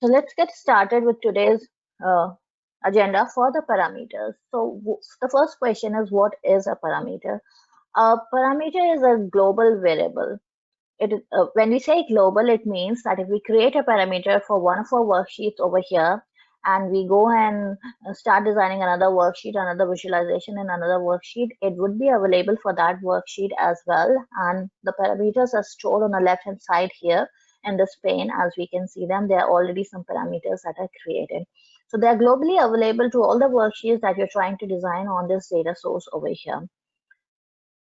So let's get started with today's agenda for the parameters. So the first question is, what is a parameter? A parameter is a global variable. When we say global, it means that if we create a parameter for one of our worksheets over here, and we go and start designing another worksheet, another visualization in another worksheet, it would be available for that worksheet as well. And the parameters are stored on the left hand side here in this pane. As we can see them, there are already some parameters that are created. So they are globally available to all the worksheets that you're trying to design on this data source over here.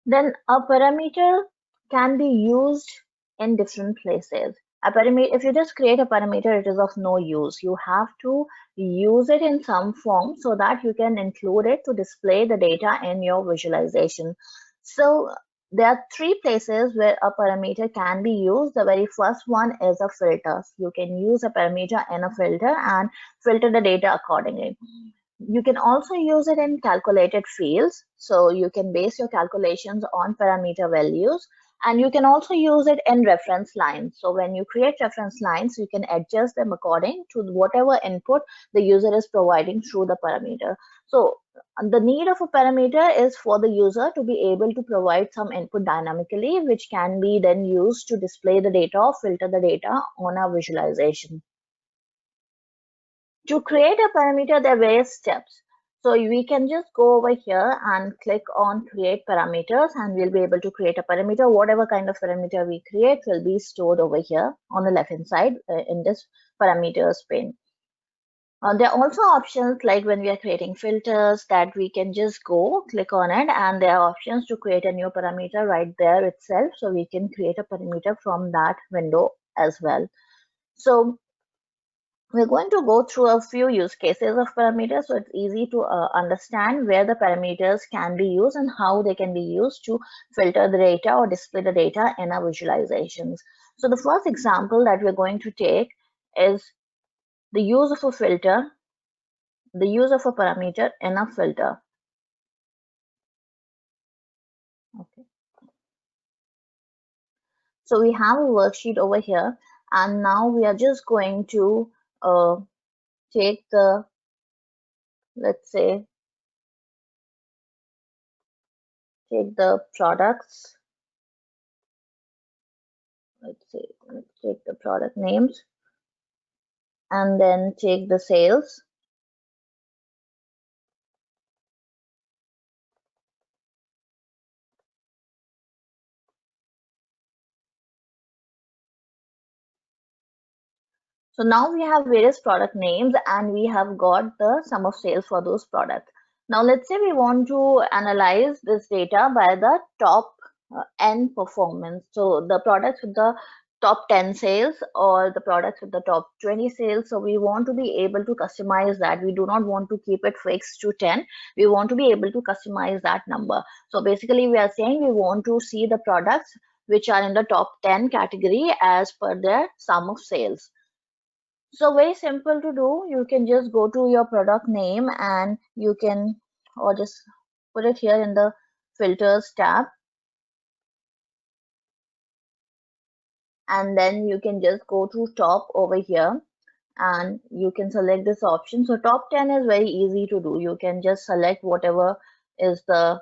Then a parameter can be used in different places. A parameter, if you just create a parameter, it is of no use. You have to use it in some form so that you can include it to display the data in your visualization. So there are three places where a parameter can be used. The very first one is a filter. You can use a parameter in a filter and filter the data accordingly. You can also use it in calculated fields. So you can base your calculations on parameter values, and you can also use it in reference lines. So when you create reference lines, you can adjust them according to whatever input the user is providing through the parameter. So the need of a parameter is for the user to be able to provide some input dynamically, which can be then used to display the data or filter the data on our visualization. To create a parameter, there are various steps. So we can just go over here and click on create parameters, and we'll be able to create a parameter. Whatever kind of parameter we create will be stored over here on the left hand side in this parameters pane. There are also options like when we are creating filters that we can just go click on it, and there are options to create a new parameter right there itself. So we can create a parameter from that window as well. So we're going to go through a few use cases of parameters, so it's easy to understand where the parameters can be used and how they can be used to filter the data or display the data in our visualizations. So the first example that we're going to take is the use of a filter, the use of a parameter in a filter. Okay. So we have a worksheet over here, and now we are just going to take the, let's say, take the products. Let's take the product names and then take the sales. So now we have various product names and we have got the sum of sales for those products. Now let's say we want to analyze this data by the top N performance. So the products with the top 10 sales or the products with the top 20 sales. So we want to be able to customize that. We do not want to keep it fixed to 10. We want to be able to customize that number. So basically we are saying we want to see the products which are in the top 10 category as per their sum of sales. So very simple to do. You can just go to your product name and you can, or just put it here in the filters tab. And then you can just go to top over here and you can select this option. So top 10 is very easy to do. You can just select whatever is the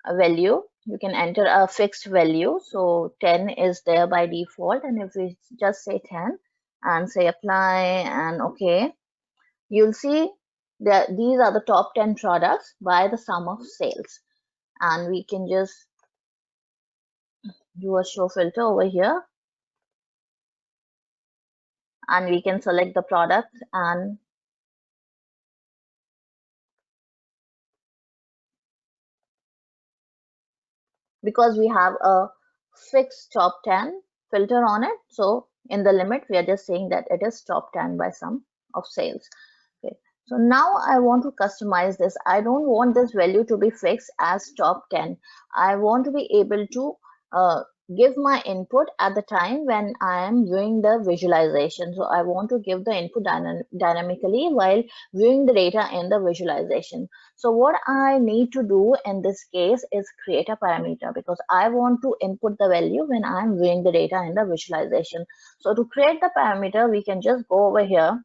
value. You can enter a fixed value. So 10 is there by default. And if we just say 10 and say apply and okay, you'll see that these are the top 10 products by the sum of sales. And we can just do a show filter over here and we can select the product, and because we have a fixed top 10 filter on it, so in the limit we are just saying that it is top 10 by sum of sales. Okay, so now I want to customize this. I don't want this value to be fixed as top 10. I want to be able to give my input at the time when I am viewing the visualization. So I want to give the input dynamically while viewing the data in the visualization. So what I need to do in this case is create a parameter, because I want to input the value when I'm viewing the data in the visualization. So to create the parameter, we can just go over here.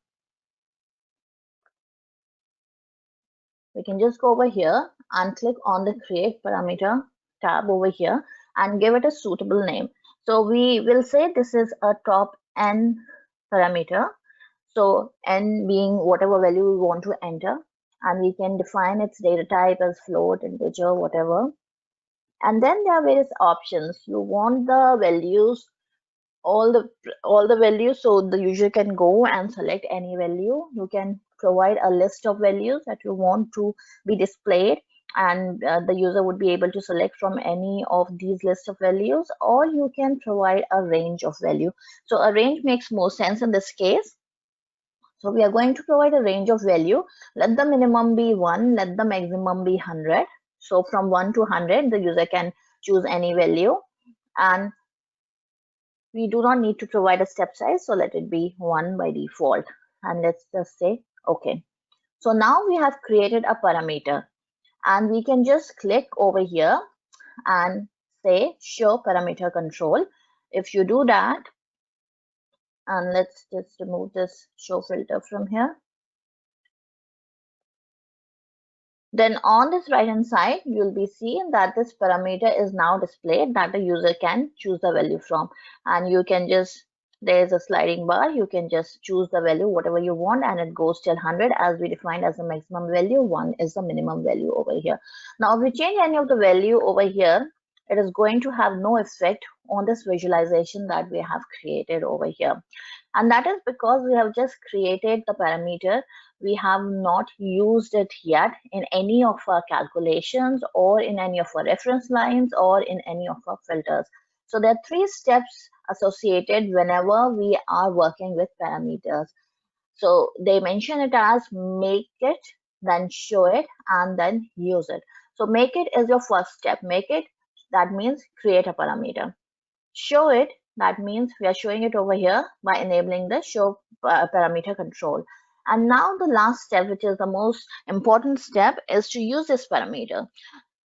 We can just go over here and click on the create parameter tab over here and give it a suitable name. So we will say this is a top n parameter. So n being whatever value we want to enter, and we can define its data type as float, integer, whatever. And then there are various options. You want the values, all the values, so the user can go and select any value. You can provide a list of values that you want to be displayed, and the user would be able to select from any of these list of values, or you can provide a range of value. So a range makes more sense in this case. So we are going to provide a range of value. Let the minimum be 1, let the maximum be 100. So from 1 to 100, the user can choose any value, and we do not need to provide a step size, so let it be 1 by default. And let's just say OK. So now we have created a parameter, and we can just click over here and say show parameter control. If you do that, and let's just remove this show filter from here. Then on this right hand side, you'll be seeing that this parameter is now displayed that the user can choose the value from. And you can just, there's a sliding bar, you can just choose the value, whatever you want, and it goes till 100 as we defined as the maximum value. 1 is the minimum value over here. Now, if we change any of the value over here, it is going to have no effect on this visualization that we have created over here. And that is because we have just created the parameter. We have not used it yet in any of our calculations or in any of our reference lines or in any of our filters. So there are 3 steps associated whenever we are working with parameters. So they mention it as make it, then show it, and then use it. So make it is your first step. Make it, that means create a parameter. Show it, that means we are showing it over here by enabling the show parameter control. And now the last step, which is the most important step, is to use this parameter.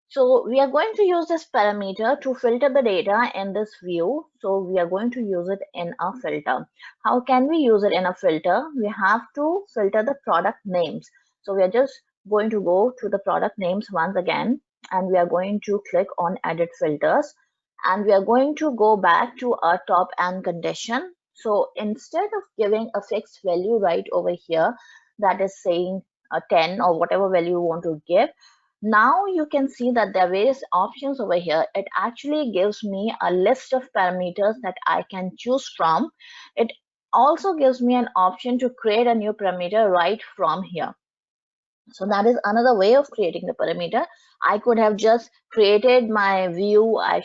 So we are going to use this parameter to filter the data in this view. So we are going to use it in a filter. How can we use it in a filter? We have to filter the product names. So we are just going to go to the product names once again, and we are going to click on edit filters, and we are going to go back to our top and condition. So instead of giving a fixed value right over here, that is saying 10 or whatever value you want to give, now you can see that there are various options over here. It actually gives me a list of parameters that I can choose from. It also gives me an option to create a new parameter right from here. So that is another way of creating the parameter. I could have just created my view. I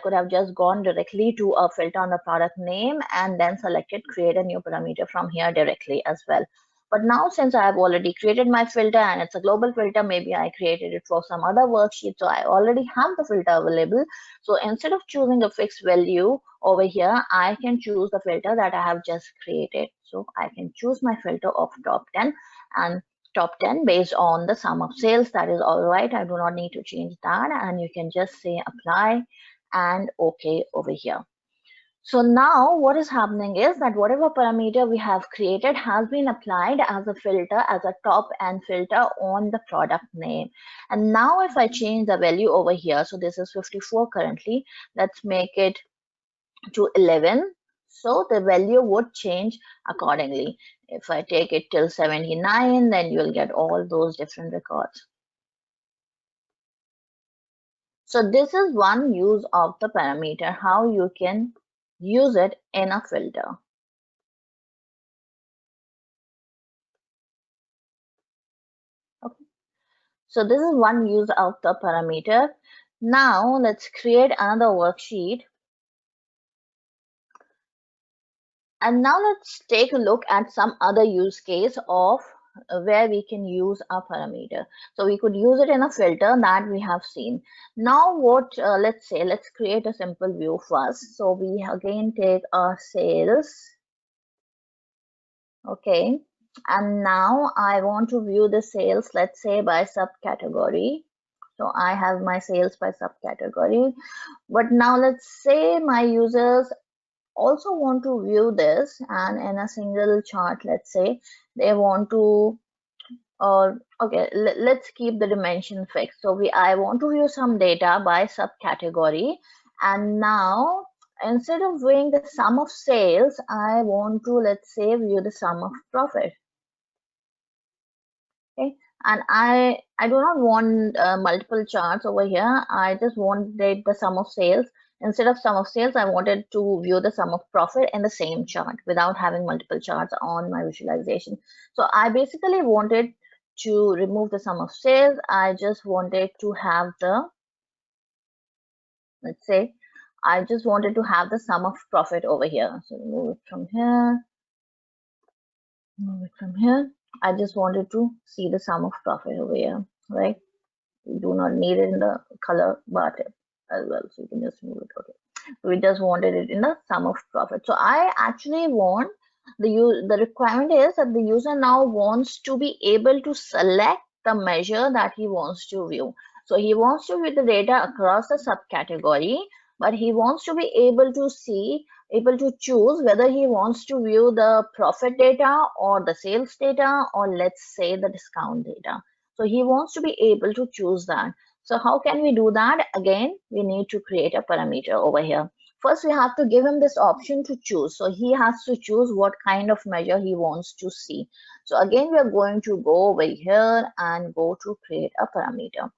could have just gone directly to a filter on the product name and then selected create a new parameter from here directly as well. But now, since I have already created my filter and it's a global filter, maybe I created it for some other worksheet, so I already have the filter available. So instead of choosing a fixed value over here, I can choose the filter that I have just created. So I can choose my filter of top 10 and top 10 based on the sum of sales. That is all right. I do not need to change that. And you can just say apply and OK over here. So now what is happening is that whatever parameter we have created has been applied as a filter, as a top and filter on the product name. And now if I change the value over here, so this is 54 currently, let's make it to 11. So the value would change accordingly. If I take it till 79, then you'll get all those different records. So this is one use of the parameter, how you can use it in a filter. Okay. So this is one use of the parameter. Now let's create another worksheet. And now let's take a look at some other use case of where we can use a parameter. So we could use it in a filter that we have seen. Now what, let's create a simple view first. So we again take our sales. Okay. And now I want to view the sales, let's say by subcategory. So I have my sales by subcategory. But now let's say my users also want to view this, and in a single chart, let's say they want to, or okay, let's keep the dimension fixed. So I want to view some data by subcategory, and now instead of viewing the sum of sales, I want to, let's say, view the sum of profit. Okay, and I do not want multiple charts over here. I just wanted the sum of sales. Instead of sum of sales, I wanted to view the sum of profit in the same chart without having multiple charts on my visualization. So I basically wanted to remove the sum of sales. I just wanted to have the, let's say, I just wanted to have the sum of profit over here. So remove it from here, move it from here. I just wanted to see the sum of profit over here, right? We do not need it in the color bar tab as well, so you can just move it. Okay, so we just wanted it in the sum of profit. So I actually want the requirement is that the user now wants to be able to select the measure that he wants to view. So he wants to view the data across the subcategory, but he wants to be able to able to choose whether he wants to view the profit data or the sales data, or let's say the discount data. So he wants to be able to choose that. So how can we do that? Again, we need to create a parameter over here. First, we have to give him this option to choose. So he has to choose what kind of measure he wants to see. So again, we are going to go over here and go to create a parameter.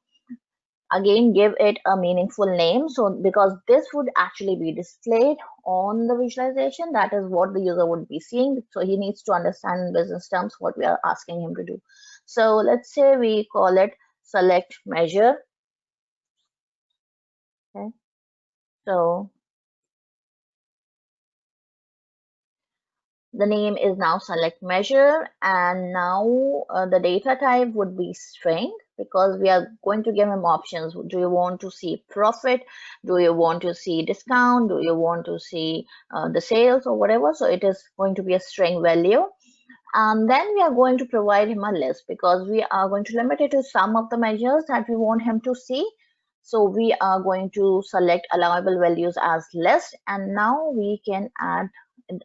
Again, give it a meaningful name. So because this would actually be displayed on the visualization, that is what the user would be seeing. So he needs to understand in business terms what we are asking him to do. So let's say we call it select measure. Okay. So the name is now select measure, and now the data type would be string, because we are going to give him options. Do you want to see profit? Do you want to see discount? Do you want to see the sales or whatever? So it is going to be a string value. And then we are going to provide him a list, because we are going to limit it to some of the measures that we want him to see. So we are going to select allowable values as list, and now we can add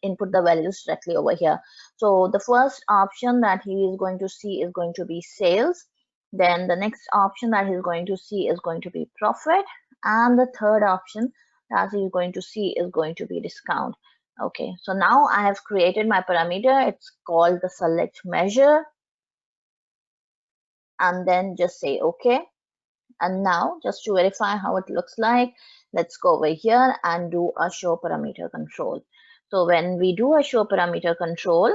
input the values directly over here. So the first option that he is going to see is going to be sales. Then the next option that he's going to see is going to be profit. And the third option that he's going to see is going to be discount. Okay, so now I have created my parameter. It's called the select measure. And then just say okay. And now just to verify how it looks like, let's go over here and do a show parameter control. So when we do a show parameter control,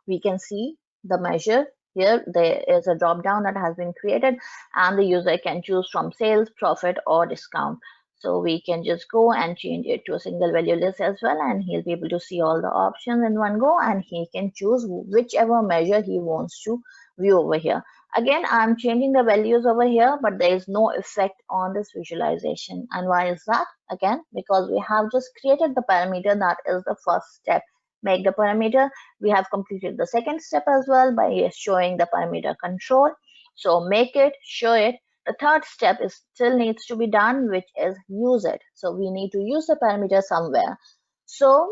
we can see the measure here. There is a drop down that has been created, and the user can choose from sales, profit, or discount. So we can just go and change it to a single value list as well, and he'll be able to see all the options in one go, and he can choose whichever measure he wants to view over here. Again, I'm changing the values over here, but there is no effect on this visualization. And why is that? Again, because we have just created the parameter. That is the first step. Make the parameter. We have completed the second step as well by showing the parameter control. So make it, show it. The third step is still needs to be done, which is use it. So we need to use the parameter somewhere. So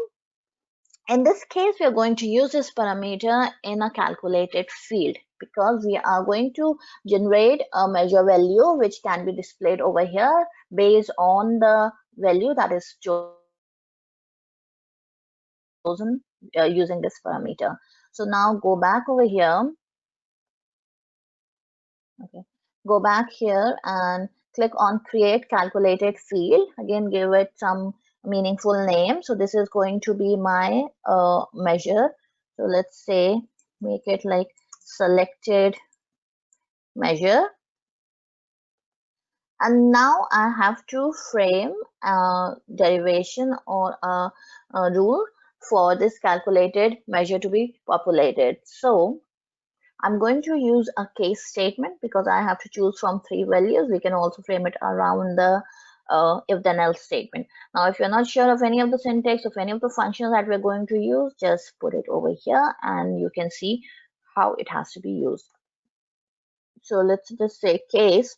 in this case, we are going to use this parameter in a calculated field, because we are going to generate a measure value which can be displayed over here based on the value that is chosen using this parameter. So now go back over here. Okay, go back here and click on create calculated field. Again, give it some meaningful name. So this is going to be my measure. So let's say make it like selected measure. And now I have to frame a derivation or a rule for this calculated measure to be populated. So I'm going to use a case statement because I have to choose from 3 values. We can also frame it around the if then else statement. Now, if you're not sure of any of the syntax of any of the functions that we're going to use, just put it over here and you can see how it has to be used. So let's just say case,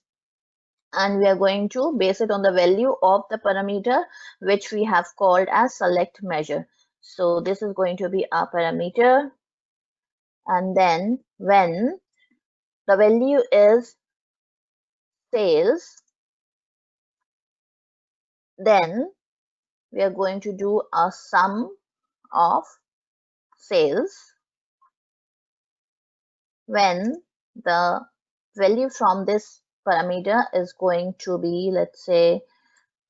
and we are going to base it on the value of the parameter which we have called as select measure. So this is going to be our parameter, and then when the value is sales, then we are going to do a sum of sales when the value from this parameter is going to be, let's say,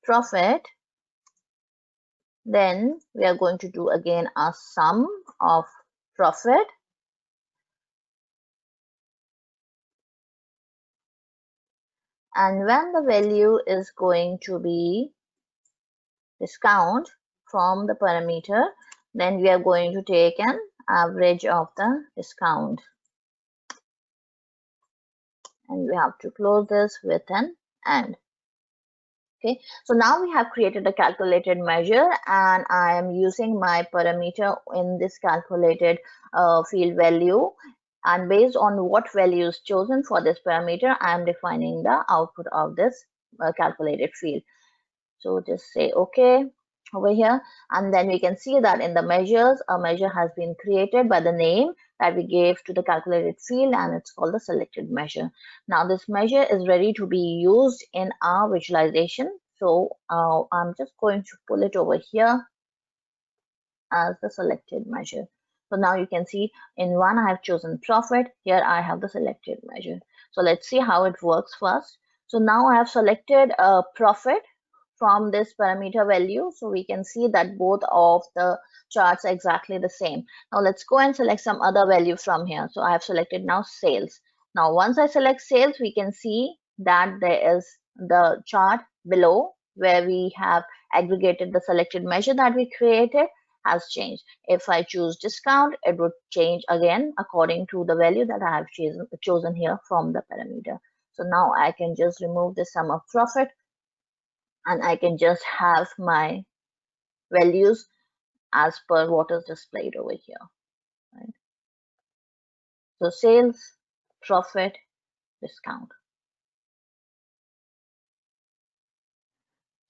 profit. Then we are going to do again a sum of profit, and when the value is going to be discount from the parameter, then we are going to take an average of the discount, and we have to close this with an and. Okay, so now we have created a calculated measure, and I am using my parameter in this calculated field value, and based on what value is chosen for this parameter, I am defining the output of this calculated field. So just say okay over here, and then we can see that in the measures, a measure has been created by the name that we gave to the calculated field, and it's called the selected measure. Now this measure is ready to be used in our visualization. So I'm just going to pull it over here as the selected measure. So now you can see in one I have chosen profit, here I have the selected measure. So let's see how it works first. So now I have selected a profit from this parameter value, so we can see that both of the charts are exactly the same. Now let's go and select some other value from here. So I have selected now sales. Now once I select sales, we can see that there is the chart below where we have aggregated the selected measure that we created has changed. If I choose discount, it would change again according to the value that I have chosen here from the parameter. So now I can just remove the sum of profit, and I can just have my values as per what is displayed over here. Right? So sales, profit, discount.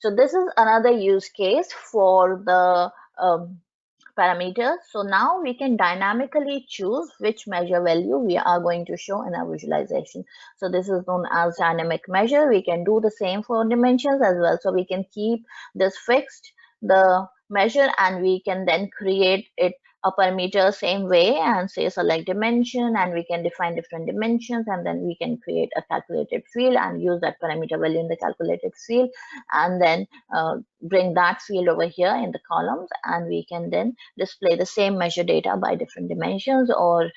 So this is another use case for the parameters. So now we can dynamically choose which measure value we are going to show in our visualization. So this is known as dynamic measure. We can do the same for dimensions as well. So we can keep this fixed, the measure, and we can then create it a parameter same way and say select dimension, and we can define different dimensions, and then we can create a calculated field and use that parameter value in the calculated field, and then bring that field over here in the columns, and we can then display the same measure data by different dimensions. Or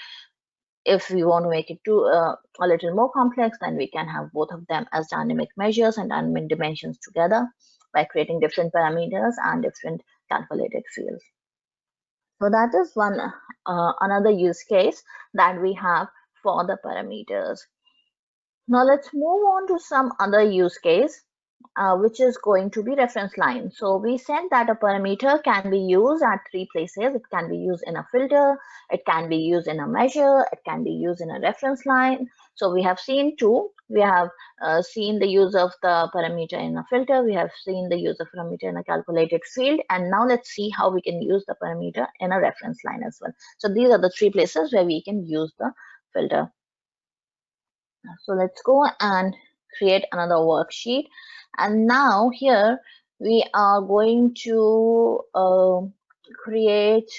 if we want to make it a little more complex, then we can have both of them as dynamic measures and dynamic dimensions together by creating different parameters and different calculated fields. So that is one another use case that we have for the parameters. Now let's move on to some other use case, which is going to be reference line. So we said that a parameter can be used at 3 places. It can be used in a filter, it can be used in a measure, it can be used in a reference line. So we have seen two. We have seen the use of the parameter in a filter. We have seen the use of parameter in a calculated field. And now let's see how we can use the parameter in a reference line as well. So these are the 3 places where we can use the filter. So let's go and create another worksheet. And now here we are going to create,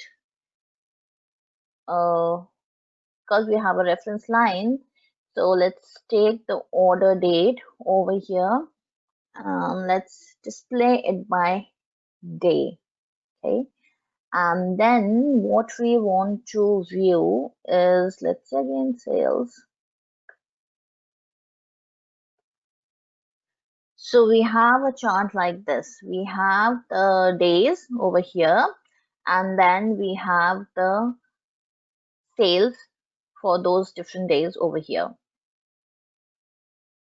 because we have a reference line. So let's take the order date over here. Let's display it by day. Okay. And then what we want to view is, let's say again, sales. So we have a chart like this. We have the days over here, and then we have the sales for those different days over here.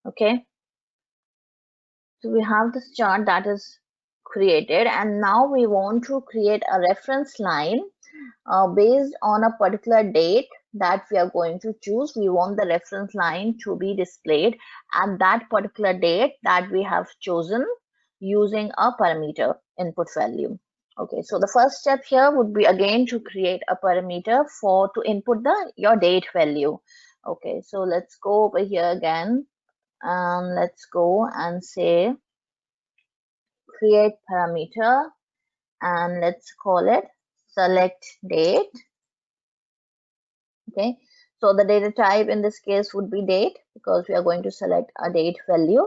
Okay, so we have this chart that is created, and now we want to create a reference line based on a particular date that we are going to choose. We want the reference line to be displayed at that particular date that we have chosen using a parameter input value. Okay, so the first step here would be again to create a parameter to input your date value. Okay, so let's go over here again, and let's go and say create parameter, and let's call it select date. Okay, so the data type in this case would be date, because we are going to select a date value.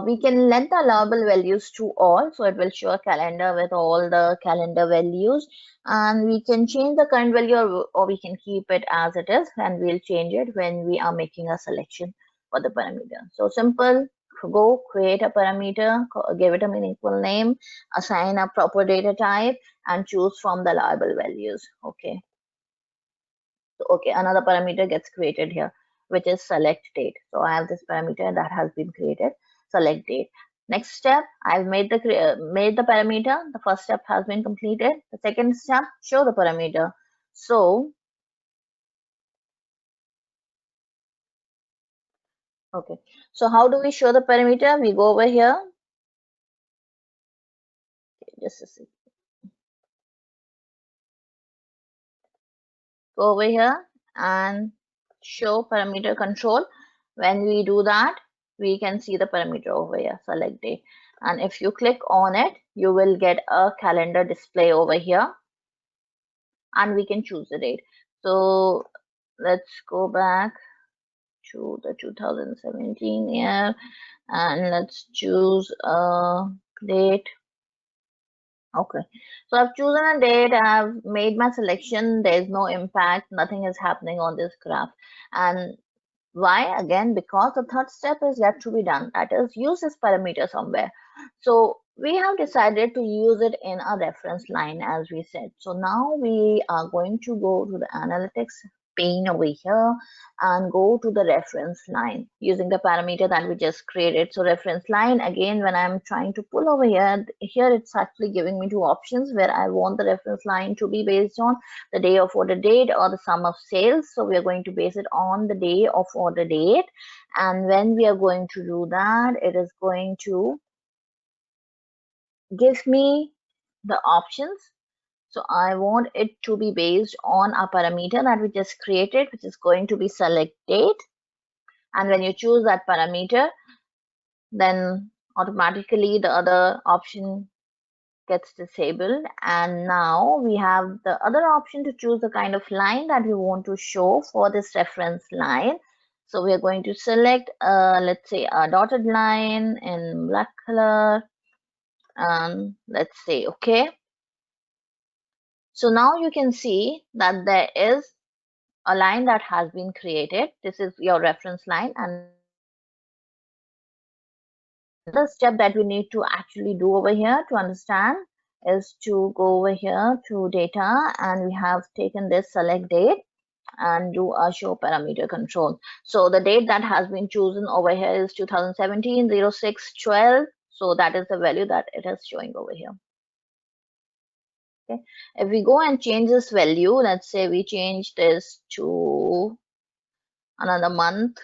We can let the allowable values to all, so it will show a calendar with all the calendar values, and we can change the current value, or we can keep it as it is, and we'll change it when we are making a selection for the parameter. So simple, go create a parameter, give it a meaningful name, assign a proper data type, and choose from the allowable values. Okay, so, okay, another parameter gets created here, which is select date. So I have this parameter that has been created, select date. Next step, I've made the parameter. The first step has been completed. The second step, show the parameter. So, okay, so how do we show the parameter? We go over here. Okay, just a second. Go over here and show parameter control. When we do that, we can see the parameter over here, select date. And if you click on it, you will get a calendar display over here, and we can choose the date. So let's go back to the 2017 year, and let's choose a date. Okay, so I've chosen a date, I've made my selection, there's no impact, nothing is happening on this graph. And why? Again, because the third step is yet to be done, that is use this parameter somewhere. So we have decided to use it in a reference line, as we said. So now we are going to go to the analytics pane over here and go to the reference line using the parameter that we just created. So reference line, again, when I'm trying to pull over here it's actually giving me two options where I want the reference line to be based on the day of order date or the sum of sales. So we are going to base it on the day of order date, and when we are going to do that, it is going to give me the options. So I want it to be based on a parameter that we just created, which is going to be select date. And when you choose that parameter, then automatically the other option gets disabled. And now we have the other option to choose the kind of line that we want to show for this reference line. So we are going to select, let's say, a dotted line in black color, and let's say okay. So now you can see that there is a line that has been created. This is your reference line, and the step that we need to actually do over here to understand is to go over here to data, and we have taken this select date and do a show parameter control. So the date that has been chosen over here is 2017 06/12. So that is the value that it is showing over here. Okay, if we go and change this value, let's say we change this to another month,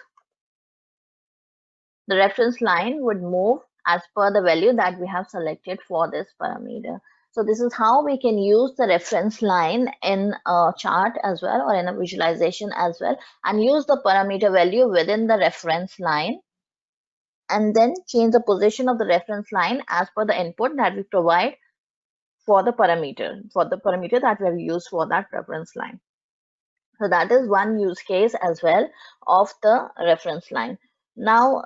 the reference line would move as per the value that we have selected for this parameter. So this is how we can use the reference line in a chart as well, or in a visualization as well, and use the parameter value within the reference line, and then change the position of the reference line as per the input that we provide for the parameter that we have used for that reference line. So that is one use case as well of the reference line. Now,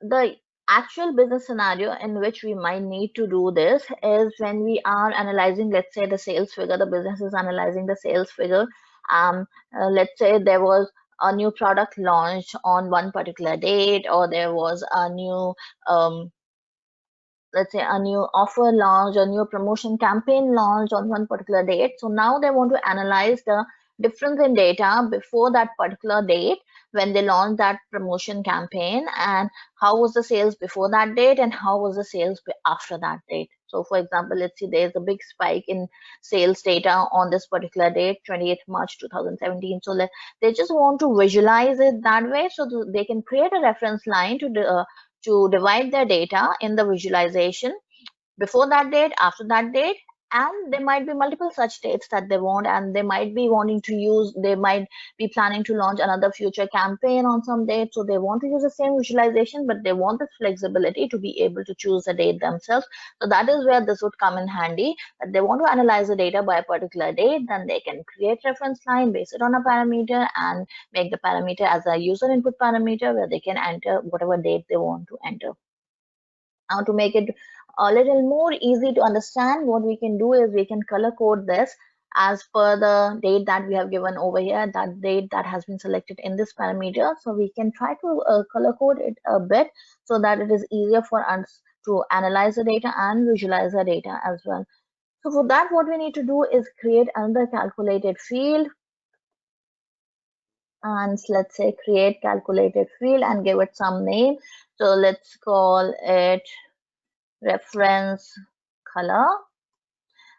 the actual business scenario in which we might need to do this is when we are analyzing, let's say, the sales figure. The business is analyzing the sales figure. Let's say there was a new product launched on one particular date, or there was a new let's say a new offer launch or new promotion campaign launch on one particular date. So now they want to analyze the difference in data before that particular date when they launched that promotion campaign, and how was the sales before that date and how was the sales after that date. So for example, let's see there's a big spike in sales data on this particular date, 28th March 2017. So they just want to visualize it that way, so they can create a reference line to divide their data in the visualization before that date, after that date, and there might be multiple such dates that they want, and they might be wanting to use, they might be planning to launch another future campaign on some date, so they want to use the same visualization, but they want this flexibility to be able to choose the date themselves. So that is where this would come in handy, that they want to analyze the data by a particular date, then they can create reference line, base it on a parameter, and make the parameter as a user input parameter where they can enter whatever date they want to enter. Now to make it a little more easy to understand, what we can do is we can color code this as per the date that we have given over here, that date that has been selected in this parameter. So we can try to color code it a bit so that it is easier for us to analyze the data and visualize the data as well. So for that, what we need to do is create another calculated field, and let's say create calculated field and give it some name. So let's call it reference color,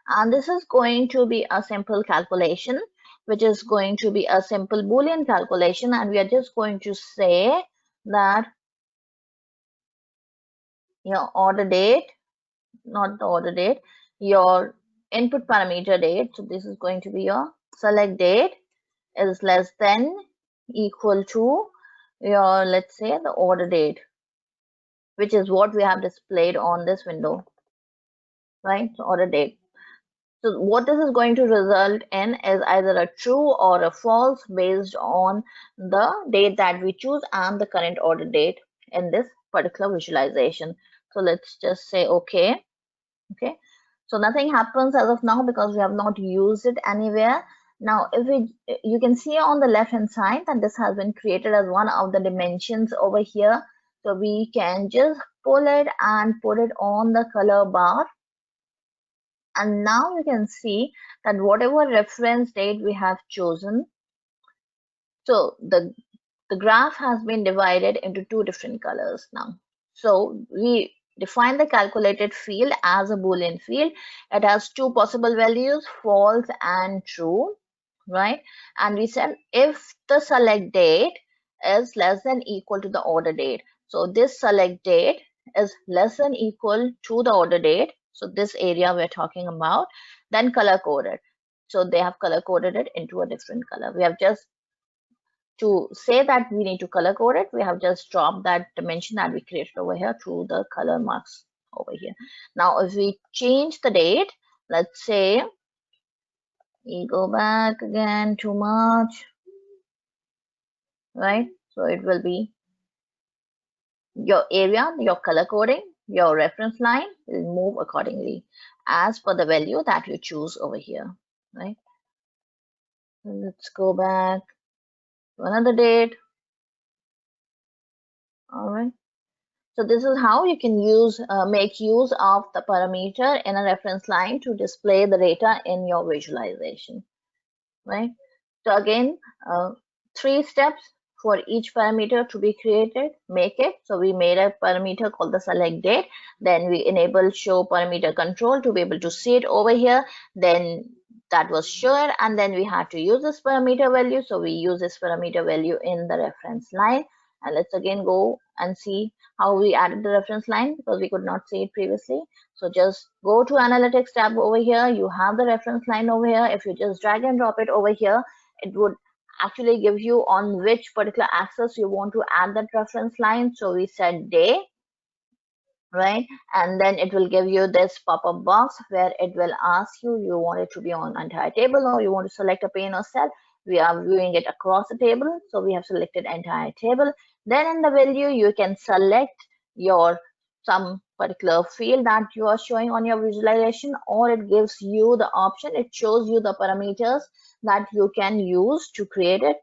and this is going to be a simple calculation, which is going to be a simple Boolean calculation, and we are just going to say that your order date, not the order date, your input parameter date, so this is going to be your select date, is less than equal to your, let's say, the order date, which is what we have displayed on this window, right? So order date. So what this is going to result in is either a true or a false based on the date that we choose and the current order date in this particular visualization. So let's just say okay. Okay. So nothing happens as of now because we have not used it anywhere. Now, you can see on the left hand side that this has been created as one of the dimensions over here. So we can just pull it and put it on the color bar. And now you can see that whatever reference date we have chosen, so the graph has been divided into two different colors now. So we define the calculated field as a Boolean field. It has two possible values, false and true, right? And we said if the select date is less than equal to the order date. So this select date is less than equal to the order date. So this area we're talking about, then color coded. So they have color coded it into a different color. We have just, to say that we need to color code it, we have just dropped that dimension that we created over here through the color marks over here. Now, if we change the date, let's say we go back again to March, right? So it will be your area, your color coding, your reference line will move accordingly as per the value that you choose over here, right? So let's go back to another date. All right. So this is how you can make use of the parameter in a reference line to display the data in your visualization, right? So again, 3 steps for each parameter to be created, make it. So we made a parameter called the select date. Then we enable show parameter control to be able to see it over here. Then that was shown, and then we had to use this parameter value. So we use this parameter value in the reference line. And let's again go and see how we added the reference line because we could not see it previously. So just go to analytics tab over here. You have the reference line over here. If you just drag and drop it over here, it would actually give you on which particular axis you want to add that reference line. So we said day, right? And then it will give you this pop-up box where it will ask you want it to be on entire table or you want to select a pane or cell. We are viewing it across the table, so we have selected entire table. Then in the value you can select your some particular field that you are showing on your visualization, or it gives you the option, it shows you the parameters that you can use to create it.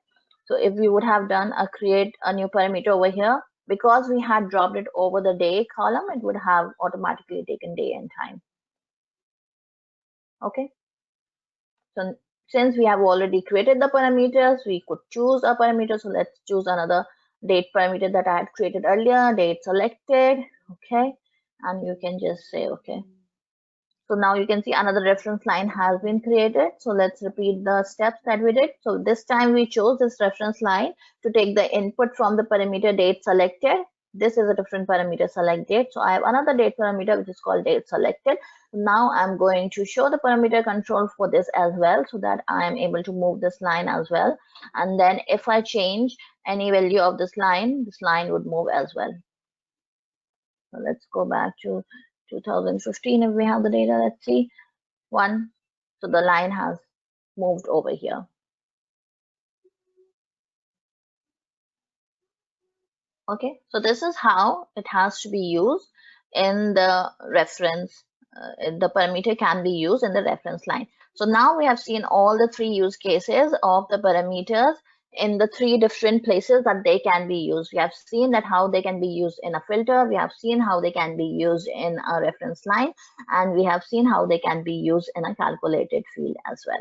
So if we would have done a create a new parameter over here, because we had dropped it over the day column, it would have automatically taken day and time. Okay. So since we have already created the parameters, we could choose a parameter. So let's choose another date parameter that I had created earlier, date selected. Okay, and you can just say okay. So now you can see another reference line has been created. So let's repeat the steps that we did. So this time we chose this reference line to take the input from the parameter date selected. This is a different parameter, select date. So I have another date parameter which is called date selected. Now I'm going to show the parameter control for this as well, so that I am able to move this line as well. And then if I change any value of this line would move as well. So let's go back to 2015 if we have the data. Let's see. One. So the line has moved over here. Okay, so this is how it has to be used in the reference. The parameter can be used in the reference line. So now we have seen all the three use cases of the parameters in the three different places that they can be used. We have seen that how they can be used in a filter. We have seen how they can be used in a reference line, and we have seen how they can be used in a calculated field as well.